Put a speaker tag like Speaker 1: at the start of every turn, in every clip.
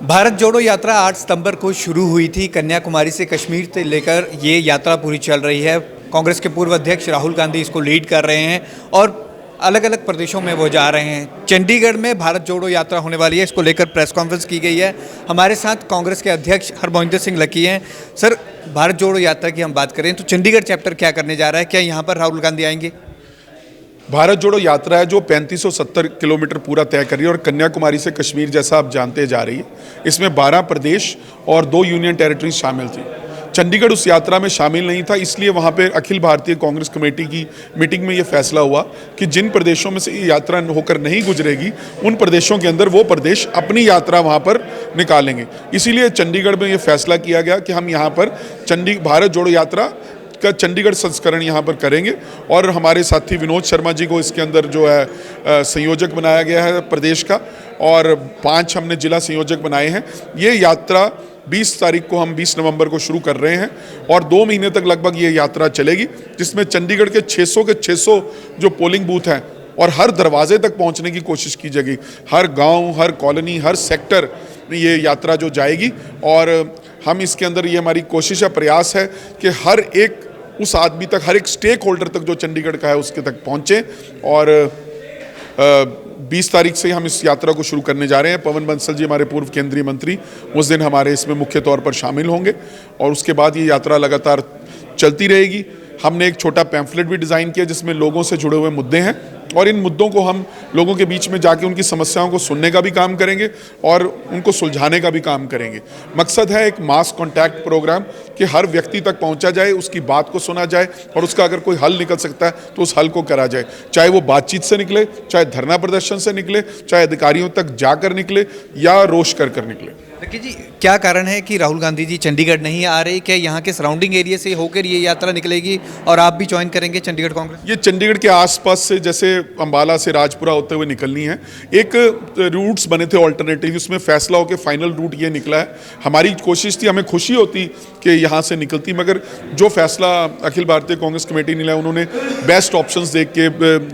Speaker 1: भारत जोड़ो यात्रा 8 सितंबर को शुरू हुई थी। कन्याकुमारी से कश्मीर से लेकर ये यात्रा पूरी चल रही है। कांग्रेस के पूर्व अध्यक्ष राहुल गांधी इसको लीड कर रहे हैं और अलग अलग प्रदेशों में वो जा रहे हैं। चंडीगढ़ में भारत जोड़ो यात्रा होने वाली है, इसको लेकर प्रेस कॉन्फ्रेंस की गई है। हमारे साथ कांग्रेस के अध्यक्ष हरमोहिंदर सिंह लकी हैं। सर, भारत जोड़ो यात्रा की हम बात करें तो चंडीगढ़ चैप्टर क्या करने जा रहा है? क्या यहाँ पर राहुल गांधी आएंगे?
Speaker 2: भारत जोड़ो यात्रा है जो 3570 किलोमीटर पूरा तय कर रही है और कन्याकुमारी से कश्मीर, जैसा आप जानते जा रही है। इसमें 12 प्रदेश और 2 यूनियन टेरिटरीज शामिल थी। चंडीगढ़ उस यात्रा में शामिल नहीं था, इसलिए वहाँ पे अखिल भारतीय कांग्रेस कमेटी की मीटिंग में ये फैसला हुआ कि जिन प्रदेशों में से ये यात्रा होकर नहीं गुजरेगी, उन प्रदेशों के अंदर वो प्रदेश अपनी यात्रा वहाँ पर निकालेंगे। इसीलिए चंडीगढ़ में ये फैसला किया गया कि हम यहाँ पर भारत जोड़ो यात्रा का चंडीगढ़ संस्करण यहाँ पर करेंगे और हमारे साथी विनोद शर्मा जी को इसके अंदर जो है संयोजक बनाया गया है प्रदेश का, और 5 हमने जिला संयोजक बनाए हैं। ये यात्रा 20 तारीख को, हम 20 नवंबर को शुरू कर रहे हैं और 2 महीने तक लगभग ये यात्रा चलेगी, जिसमें चंडीगढ़ के 600 के 600 जो पोलिंग बूथ हैं और हर दरवाजे तक पहुँचने की कोशिश की जाएगी। हर गाँव, हर कॉलोनी, हर सेक्टर में ये यात्रा जो जाएगी और हम इसके अंदर, ये हमारी कोशिश है, प्रयास है कि हर एक उस आदमी तक, हर एक स्टेक होल्डर तक जो चंडीगढ़ का है उसके तक पहुँचे। और 20 तारीख से हम इस यात्रा को शुरू करने जा रहे हैं। पवन बंसल जी, हमारे पूर्व केंद्रीय मंत्री, उस दिन हमारे इसमें मुख्य तौर पर शामिल होंगे और उसके बाद ये यात्रा लगातार चलती रहेगी। हमने एक छोटा पैम्फलेट भी डिज़ाइन किया जिसमें लोगों से जुड़े हुए मुद्दे हैं और इन मुद्दों को हम लोगों के बीच में जाके उनकी समस्याओं को सुनने का भी काम करेंगे और उनको सुलझाने का भी काम करेंगे। मकसद है एक मास कॉन्टैक्ट प्रोग्राम कि हर व्यक्ति तक पहुंचा जाए, उसकी बात को सुना जाए और उसका अगर कोई हल निकल सकता है तो उस हल को करा जाए, चाहे वो बातचीत से निकले, चाहे धरना प्रदर्शन से निकले, चाहे अधिकारियों तक जाकर निकले या रोष कर निकले।
Speaker 1: देखिए जी, क्या कारण है कि राहुल गांधी जी चंडीगढ़ नहीं आ रहे? क्या यहाँ के सराउंडिंग एरिया से होकर ये यात्रा निकलेगी और आप भी ज्वाइन करेंगे चंडीगढ़ कांग्रेस?
Speaker 2: ये चंडीगढ़ के आसपास से, जैसे अंबाला से राजपुरा होते हुए निकलनी है। एक रूट्स बने थे ऑल्टरनेटिव, उसमें फैसला होकर फाइनल रूट ये निकला है। हमारी कोशिश थी, हमें खुशी होती कि यहाँ से निकलती, मगर जो फैसला अखिल भारतीय कांग्रेस कमेटी ने लिया, उन्होंने बेस्ट ऑप्शंस देख के,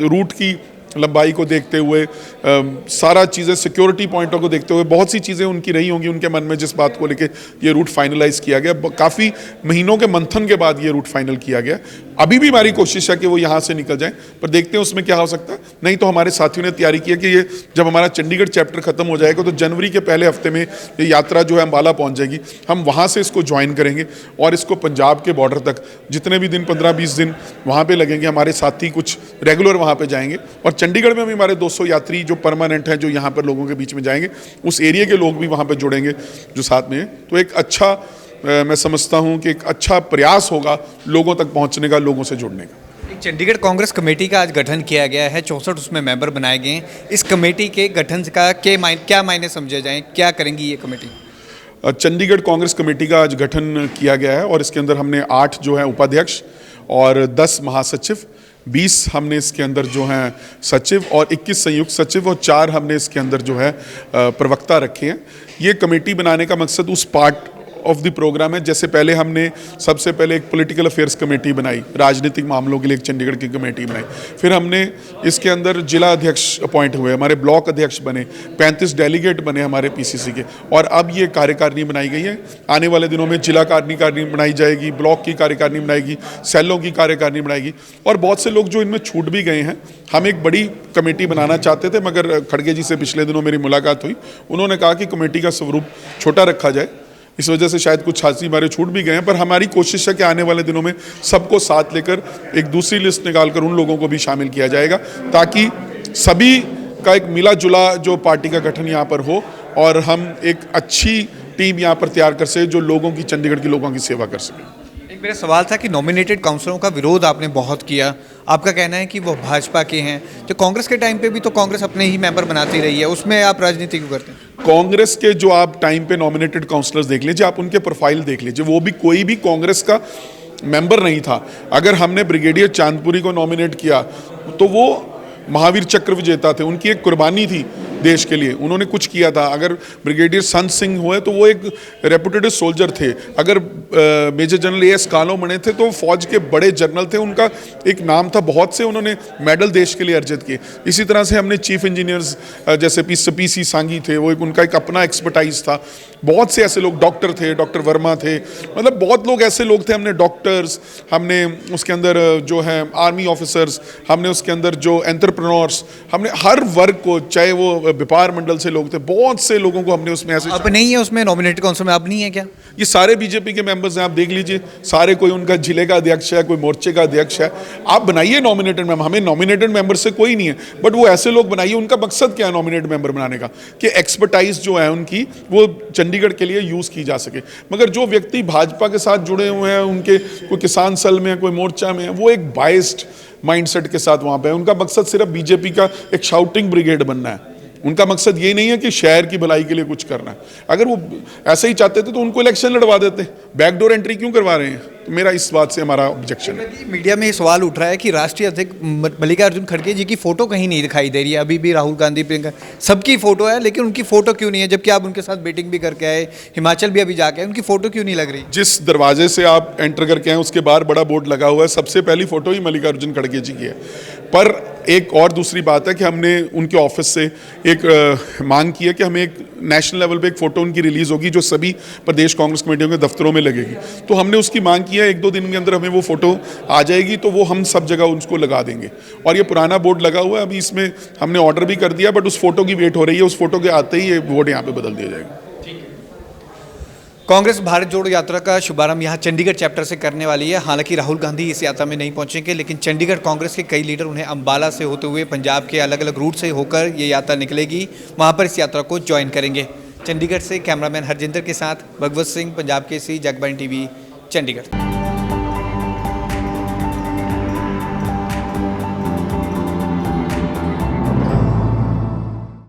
Speaker 2: रूट की लंबाई को देखते हुए, सारा चीज़ें, सिक्योरिटी पॉइंटों को देखते हुए, बहुत सी चीज़ें उनकी रही होंगी उनके मन में जिस बात को लेके ये रूट फाइनलाइज किया गया। काफ़ी महीनों के मंथन के बाद ये रूट फाइनल किया गया। अभी भी हमारी कोशिश है कि वो यहाँ से निकल जाएं, पर देखते हैं उसमें क्या हो सकता है। नहीं तो हमारे साथियों ने तैयारी की है कि ये जब हमारा चंडीगढ़ चैप्टर खत्म हो जाएगा तो जनवरी के पहले हफ्ते में ये यात्रा जो है अम्बाला पहुँच जाएगी। हम वहाँ से इसको ज्वाइन करेंगे और इसको पंजाब के बॉर्डर तक जितने भी दिन, 15-20 दिन वहाँ पर लगेंगे, हमारे साथी कुछ रेगुलर वहाँ पर जाएंगे और चंडीगढ़ में भी हमारे 200 यात्री जो परमानेंट हैं, जो यहाँ पर लोगों के बीच में जाएंगे, उस एरिया के लोग भी वहाँ पर जुड़ेंगे जो साथ में हैं। तो एक अच्छा, मैं समझता हूँ कि एक अच्छा प्रयास होगा लोगों तक पहुँचने का, लोगों से जुड़ने का।
Speaker 1: चंडीगढ़ कांग्रेस कमेटी का आज गठन किया गया है, 64 उसमें मेंबर बनाए गए हैं। इस कमेटी के गठन का क्या मायने समझे जाएं? क्या करेंगी ये कमेटी?
Speaker 2: चंडीगढ़ कांग्रेस कमेटी का आज गठन किया गया है और इसके अंदर हमने 8 जो है उपाध्यक्ष और 10 महासचिव, 20 हमने इसके अंदर जो हैं सचिव और 21 संयुक्त सचिव और 4 हमने इसके अंदर जो है प्रवक्ता रखे हैं। ये कमेटी बनाने का मकसद उस पार्ट ऑफ द प्रोग्राम है, जैसे पहले हमने सबसे पहले एक पॉलिटिकल अफेयर्स कमेटी बनाई, राजनीतिक मामलों के लिए एक चंडीगढ़ की कमेटी बनाई। फिर हमने इसके अंदर जिला अध्यक्ष अपॉइंट हुए, हमारे ब्लॉक अध्यक्ष बने, 35 डेलीगेट बने हमारे पीसीसी के, और अब ये कार्यकारिणी बनाई गई है। आने वाले दिनों में जिला कार्यकारिणी बनाई जाएगी, ब्लॉक की कार्यकारिणी बनाएगी, सेलों की कार्यकारिणी बनाएगी और बहुत से लोग जो इनमें छूट भी गए हैं। हम एक बड़ी कमेटी बनाना चाहते थे, मगर खड़गे जी से पिछले दिनों मेरी मुलाकात हुई, उन्होंने कहा कि कमेटी का स्वरूप छोटा रखा जाए, इस वजह से शायद कुछ साथी हमारे छूट भी गए हैं। पर हमारी कोशिश है कि आने वाले दिनों में सबको साथ लेकर एक दूसरी लिस्ट निकालकर उन लोगों को भी शामिल किया जाएगा, ताकि सभी का एक मिला जुला जो पार्टी का गठन यहाँ पर हो और हम एक अच्छी टीम यहाँ पर तैयार कर सके जो लोगों की, चंडीगढ़ के लोगों की सेवा कर सके।
Speaker 1: एक मेरा सवाल था कि नॉमिनेटेड काउंसलरों का विरोध आपने बहुत किया, आपका कहना है कि वो भाजपा के हैं, तो कांग्रेस के टाइम पे भी तो कांग्रेस अपने ही मेंबर बनाती रही है, उसमें आप राजनीति क्यों करते हैं?
Speaker 2: कांग्रेस के जो आप टाइम पे नॉमिनेटेड काउंसलर्स देख लीजिए, आप उनके प्रोफाइल देख लीजिए, वो भी कोई भी कांग्रेस का मेंबर नहीं था। अगर हमने ब्रिगेडियर चांदपुरी को नॉमिनेट किया तो वो महावीर चक्र विजेता थे, उनकी एक कुर्बानी थी देश के लिए, उन्होंने कुछ किया था। अगर ब्रिगेडियर संत सिंह हुए तो वो एक रेपुटेड सोल्जर थे, अगर मेजर जनरल एएस कालोमणे थे तो फौज के बड़े जनरल थे, उनका एक नाम था, बहुत से उन्होंने मेडल देश के लिए अर्जित किए। इसी तरह से हमने चीफ इंजीनियर्स जैसे पी.सी. सांगी थे, वो उनका एक अपना एक्सपर्टाइज था। बहुत से ऐसे लोग, डॉक्टर थे, डॉक्टर वर्मा थे, मतलब बहुत लोग ऐसे लोग थे। हमने डॉक्टर्स, हमने उसके अंदर जो है आर्मी ऑफिसर्स, हमने उसके अंदर जो एंटरप्रेन्योर्स, हमने हर वर्ग को, चाहे वो व्यापार मंडल से लोग थे, बहुत से लोगों को हमने उसमें ऐसे।
Speaker 1: अब नहीं है उसमें नॉमिनेटेड काउंसिल में, अब नहीं है क्या?
Speaker 2: ये सारे बीजेपी के मेंबर्स हैं, आप देख लीजिए, सारे, कोई उनका जिले का अध्यक्ष है, कोई मोर्चे का अध्यक्ष है। आप बनाइए नॉमिनेटेड मेंबर, हमें नॉमिनेटेड मेंबर से कोई नहीं है, बट वो ऐसे लोग बनाइए। उनका मकसद क्या है नॉमिनेटेड मेंबर बनाने का, कि एक्सपर्टाइज जो है उनकी वो चंडीगढ़ के लिए यूज की जा सके। मगर जो व्यक्ति भाजपा के साथ जुड़े हुए हैं, उनके कोई किसान सेल में है, कोई मोर्चा में है, वो एक बाइस्ड माइंडसेट के साथ वहां पे है। उनका मकसद सिर्फ बीजेपी का एक शाउटिंग ब्रिगेड बनना है। उनका मकसद ये नहीं है कि शहर की भलाई के लिए कुछ करना है। अगर वो ऐसे ही चाहते थे तो उनको इलेक्शन लड़वा देते, बैकडोर एंट्री क्यों करवा रहे हैं? तो मेरा इस बात से हमारा ऑब्जेक्शन है।
Speaker 1: मीडिया में ये सवाल उठ रहा है कि राष्ट्रीय अध्यक्ष मल्लिकार्जुन खड़गे जी की फोटो कहीं नहीं दिखाई दे रही है, अभी भी राहुल गांधी, प्रियंका, सबकी फोटो है, लेकिन उनकी फोटो क्यों नहीं है? जबकि आप उनके साथ मीटिंग भी करके आए, हिमाचल भी अभी जाके आए, उनकी फोटो क्यों नहीं लग रही?
Speaker 2: जिस दरवाजे से आप एंटर करके आए उसके बाहर बड़ा बोर्ड लगा हुआ है, सबसे पहली फोटो ही मल्लिकार्जुन खड़गे जी की है। पर एक और दूसरी बात है कि हमने उनके ऑफिस से एक मांग की है कि हमें एक नेशनल लेवल पे एक फ़ोटो उनकी रिलीज़ होगी जो सभी प्रदेश कांग्रेस कमेटियों के दफ्तरों में लगेगी। तो हमने उसकी मांग की है, 1-2 दिन के अंदर हमें वो फ़ोटो आ जाएगी, तो वो हम सब जगह उसको लगा देंगे। और ये पुराना बोर्ड लगा हुआ है, अभी इसमें हमने ऑर्डर भी कर दिया, बट उस फोटो की वेट हो रही है, उस फोटो के आते ही ये बोर्ड यहाँ पर बदल दिया जाएगा।
Speaker 1: कांग्रेस भारत जोड़ो यात्रा का शुभारंभ यहां चंडीगढ़ चैप्टर से करने वाली है। हालांकि राहुल गांधी इस यात्रा में नहीं पहुंचेंगे, लेकिन चंडीगढ़ कांग्रेस के कई लीडर उन्हें अंबाला से होते हुए पंजाब के अलग अलग रूट से होकर ये यात्रा निकलेगी, वहां पर इस यात्रा को ज्वाइन करेंगे। चंडीगढ़ से कैमरामैन हरजिंदर के साथ भगवत सिंह, पंजाब केसरी, जगबानी टीवी, चंडीगढ़।